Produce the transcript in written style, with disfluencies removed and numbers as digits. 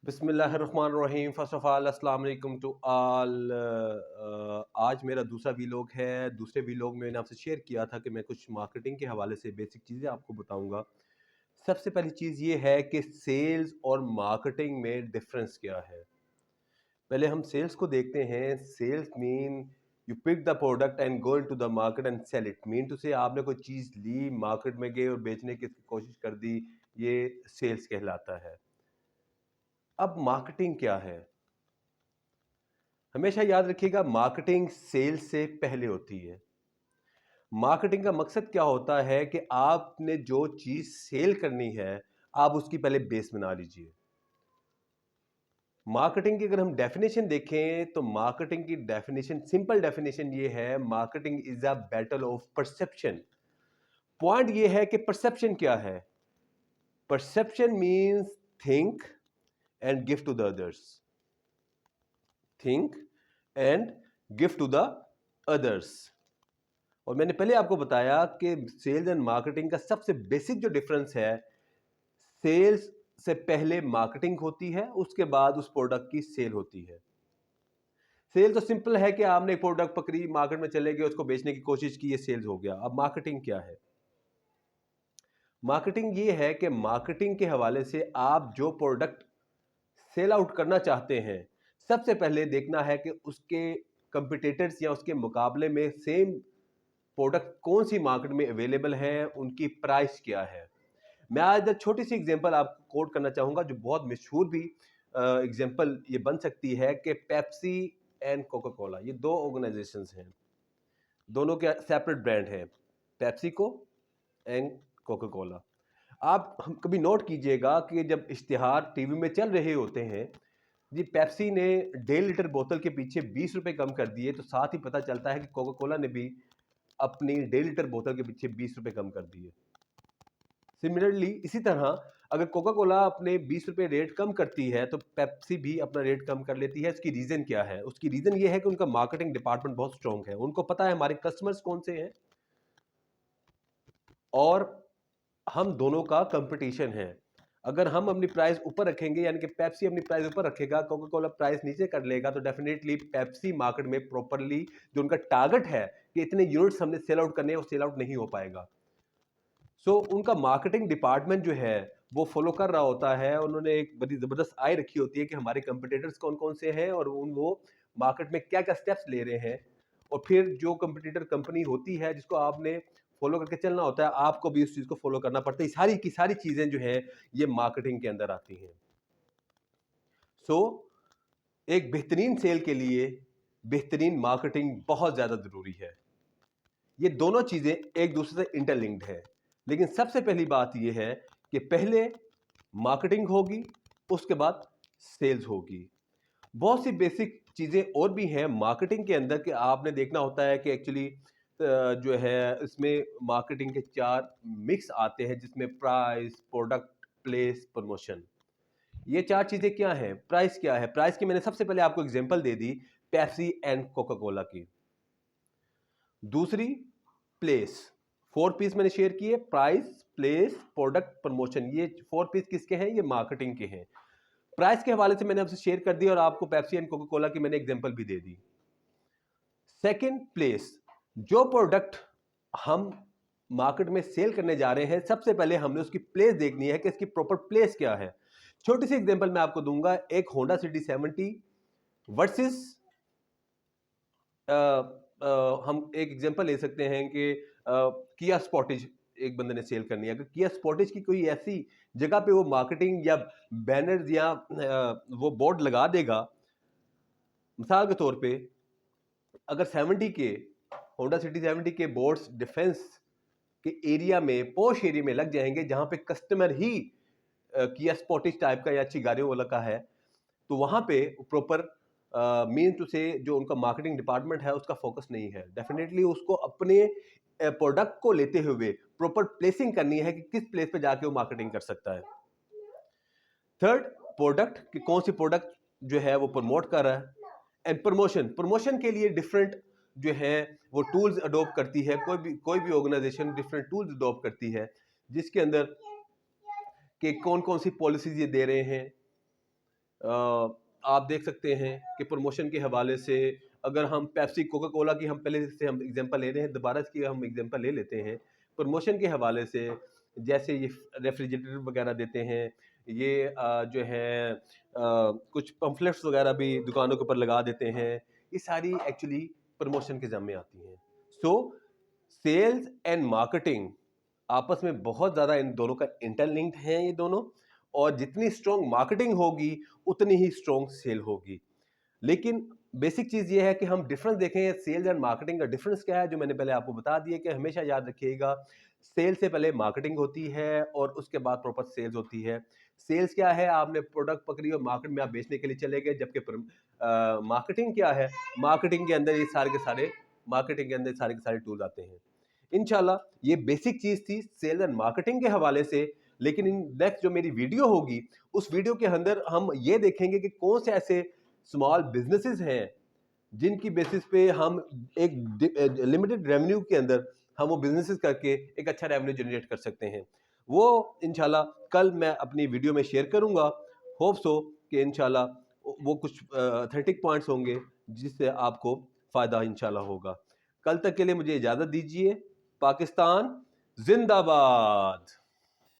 بسم اللہ الرحمن الرحیم. فرسٹ آف آل السلام علیکم ٹو آل. آج میرا دوسرا ویلوگ ہے. دوسرے ویلوگ میں نے آپ سے شیئر کیا تھا کہ میں کچھ مارکیٹنگ کے حوالے سے بیسک چیزیں آپ کو بتاؤں گا. سب سے پہلی چیز یہ ہے کہ سیلز اور مارکیٹنگ میں ڈفرنس کیا ہے. پہلے ہم سیلز کو دیکھتے ہیں. Salesman you pick the product and go into the market and sell it. Mean to say آپ نے کوئی چیز لی, مارکیٹ میں گئے اور بیچنے کی کوشش کر دی, یہ سیلز کہلاتا ہے. اب مارکیٹنگ کیا ہے؟ ہمیشہ یاد رکھیے گا, مارکیٹنگ سیلز سے پہلے ہوتی ہے. مارکیٹنگ کا مقصد کیا ہوتا ہے کہ آپ نے جو چیز سیل کرنی ہے آپ اس کی پہلے بیس بنا لیجئے. مارکیٹنگ کی اگر ہم ڈیفینیشن دیکھیں تو مارکیٹنگ کی ڈیفینیشن, سمپل ڈیفینیشن یہ ہے, marketing is a battle of perception. Point یہ ہے کہ پرسپشن کیا ہے. Perception means think and give to the others. Think and give to the others. اور میں نے پہلے آپ کو بتایا کہ سیلز اینڈ مارکیٹنگ کا سب سے بیسک جو ڈفرنس ہے, سیلز سے پہلے مارکیٹنگ ہوتی ہے, اس کے بعد اس پروڈکٹ کی سیل ہوتی ہے. سیل تو سمپل ہے کہ آپ نے ایک پروڈکٹ پکڑی, مارکیٹ میں چلے گئے, اس کو بیچنے کی کوشش کی, یہ سیلز ہو گیا. اب مارکیٹنگ کیا ہے؟ مارکیٹنگ یہ ہے کہ مارکیٹنگ کے حوالے سے آپ جو پروڈکٹ سیل آؤٹ کرنا چاہتے ہیں, سب سے پہلے دیکھنا ہے کہ اس کے کمپیٹیٹرز یا اس کے مقابلے میں سیم پروڈکٹ کون سی مارکیٹ میں اویلیبل ہیں, ان کی پرائس کیا ہے. میں آج چھوٹی سی ایگزامپل آپ کو کوٹ کرنا چاہوں گا جو بہت مشہور بھی ایگزامپل یہ بن سکتی ہے کہ پیپسی اینڈ کوکا کولا, یہ دو آرگنائزیشنز ہیں, دونوں کے سیپریٹ برانڈ ہیں, پیپسی کو اینڈ کوکا کولا. آپ کبھی نوٹ کیجئے گا کہ جب اشتہار ٹی وی میں چل رہے ہوتے ہیں, جی پیپسی نے 1.5 لیٹر بوتل کے پیچھے 20 روپے کم کر دیے, تو ساتھ ہی پتہ چلتا ہے کہ کوکا کولا نے بھی اپنی 1.5 لیٹر بوتل کے پیچھے 20 روپے کم کر دیے. سملرلی اسی طرح اگر کوکا کولا اپنے 20 روپے ریٹ کم کرتی ہے تو پیپسی بھی اپنا ریٹ کم کر لیتی ہے. اس کی ریزن کیا ہے؟ اس کی ریزن یہ ہے کہ ان کا مارکیٹنگ ڈپارٹمنٹ بہت اسٹرانگ ہے. ان کو پتا ہے ہمارے کسٹمرز کون سے ہیں اور ہم دونوں کا کمپٹیشن ہے. اگر ہم اپنی پرائز اوپر رکھیں گے, یعنی کہ پیپسی اپنی پرائز اوپر رکھے گا, کوکا کولا پرائز نیچے کر لے گا, تو ڈیفینیٹلی پیپسی مارکیٹ میں پراپرلی جو ان کا ٹارگٹ ہے کہ اتنے یونٹس ہم نے سیل آؤٹ کرنے ہیں, وہ سیل آؤٹ نہیں ہو پائے گا. سو ان کا مارکیٹنگ ڈپارٹمنٹ جو ہے وہ فالو کر رہا ہوتا ہے. انہوں نے ایک بڑی زبردست آئی رکھی ہوتی ہے کہ ہمارے کمپٹیٹرز کون کون سے ہیں اور وہ مارکیٹ میں کیا کیا سٹیپس لے رہے ہیں, اور پھر جو کمپٹیٹر کمپنی ہوتی ہے جس کو آپ نے فالو کر کے چلنا ہوتا ہے, آپ کو بھی اس چیز کو فالو کرنا پڑتا ہے. ساری کی ساری چیزیں جو ہیں یہ مارکیٹنگ کے اندر آتی ہیں. سو ایک بہترین سیل کے لیے بہترین مارکیٹنگ بہت زیادہ ضروری ہے. یہ دونوں چیزیں ایک دوسرے سے انٹر لنکڈ ہیں, لیکن سب سے پہلی بات یہ ہے کہ پہلے مارکیٹنگ ہوگی, اس کے بعد سیلز ہوگی. بہت سی بیسک چیزیں اور بھی ہیں مارکیٹنگ کے اندر کہ آپ نے دیکھنا ہوتا ہے کہ ایکچولی جو ہے اس میں مارکیٹنگ کے 4 مکس آتے ہیں, جس میں پرائس, پروڈکٹ, پلیس, پروموشن. یہ 4 چیزیں کیا ہیں؟ پرائس کیا ہے؟ پرائس کی میں نے سب سے پہلے آپ کو ایگزامپل دے دی, پیپسی اینڈ کوکا کولا کی. دوسری پلیس, 4 پیس میں نے شیئر کیے, پرائس, پلیس, پروڈکٹ, پروموشن. یہ 4 پیس کس کے ہیں؟ یہ مارکیٹنگ کے ہیں. پرائس کے حوالے سے میں نے آپ سے شیئر کر دی اور آپ کو پیپسی اینڈ کوکا کولا کی میں نے ایگزامپل بھی دے دی. سیکنڈ پلیس, جو پروڈکٹ ہم مارکیٹ میں سیل کرنے جا رہے ہیں, سب سے پہلے ہم نے اس کی پلیس دیکھنی ہے کہ اس کی پراپر پلیس کیا ہے. چھوٹی سی ایگزامپل میں آپ کو دوں گا, ایک ہونڈا سٹی 70 ورسز ہم ایک ایگزامپل لے سکتے ہیں کہ کیا سپورٹیج ایک بندے نے سیل کرنی ہے. اگر کیا سپورٹیج کی کوئی ایسی جگہ پہ وہ مارکیٹنگ یا بینرز یا وہ بورڈ لگا دے گا, مثال کے طور پہ اگر 70 کے ہونڈا سٹی 70 کے بورڈز ڈیفنس کے ایریا میں, پوش ایریا میں لگ جائیں گے جہاں پہ کسٹمر ہی کیا سپورٹیج ٹائپ کا یا اچھی گاڑیوں والا کا ہے, تو وہاں پہ پراپر مین ٹو سے جو ان کا مارکیٹنگ ڈپارٹمنٹ ہے اس کا فوکس نہیں ہے. ڈیفینیٹلی اس کو اپنے پروڈکٹ کو لیتے ہوئے پراپر پلیسنگ کرنی ہے کہ کس پلیس پہ جا کے وہ مارکیٹنگ کر سکتا ہے. تھرڈ, پروڈکٹ کہ کون سی پروڈکٹ جو ہے وہ پروموٹ کر رہا ہے. اینڈ پروموشن, پروموشن کے لیے ڈفرینٹ جو ہے وہ ٹولز اڈاپٹ کرتی ہے. کوئی بھی آرگنائزیشن ڈفرینٹ ٹولز اڈاپٹ کرتی ہے جس کے اندر کہ کون کون سی پالیسیز یہ دے رہے ہیں, آپ دیکھ سکتے ہیں کہ پروموشن کے حوالے سے اگر ہم پیپسی کوکا کولا کی ہم پہلے سے ہم ایگزامپل لے رہے ہیں، دوبارہ اس کی ہم ایگزامپل لے لیتے ہیں پروموشن کے حوالے سے، جیسے یہ ریفریجریٹر وغیرہ دیتے ہیں، یہ جو ہے کچھ پمفلٹس وغیرہ بھی دکانوں کے اوپر لگا دیتے ہیں، یہ ساری ایکچولی پروموشن کے ذمے آتی ہیں. سو سیلز اینڈ مارکیٹنگ آپس میں بہت زیادہ ان دونوں کا انٹر لنکڈ ہیں یہ دونوں، اور جتنی اسٹرانگ مارکیٹنگ ہوگی اتنی ہی اسٹرانگ سیل ہوگی. لیکن بیسک چیز یہ ہے کہ ہم ڈفرنس دیکھیں سیلز اینڈ مارکیٹنگ کا ڈفرنس کیا ہے، جو میں نے پہلے آپ کو بتا دیا کہ ہمیشہ یاد رکھیے گا سیل سے پہلے مارکیٹنگ ہوتی ہے اور اس کے بعد پراپر سیلز ہوتی ہے. سیلز کیا ہے، آپ نے پروڈکٹ پکڑی اور مارکیٹ میں آپ بیچنے کے لیے چلے گئے، جبکہ مارکیٹنگ کیا ہے، مارکیٹنگ کے اندر یہ سارے کے سارے ٹول آتے ہیں. انشاءاللہ یہ بیسک چیز تھی سیلز اینڈ مارکیٹنگ کے حوالے سے. لیکن نیکسٹ جو میری ویڈیو ہوگی اس ویڈیو کے اندر ہم یہ دیکھیں گے کہ کون سے ایسے اسمال بزنسز ہیں جن کی بیسس پہ ہم ایک لمیٹڈ ریونیو کے اندر ہم وہ بزنسز کر کے ایک اچھا ریونیو جنریٹ کر سکتے ہیں. وہ انشاءاللہ کل میں اپنی ویڈیو میں شیئر کروں گا. ہوپ سو کہ انشاءاللہ وہ کچھ اتھینٹک پوائنٹس ہوں گے جس سے آپ کو فائدہ انشاءاللہ ہوگا. کل تک کے لیے مجھے اجازت دیجیے. پاکستان زندہ باد.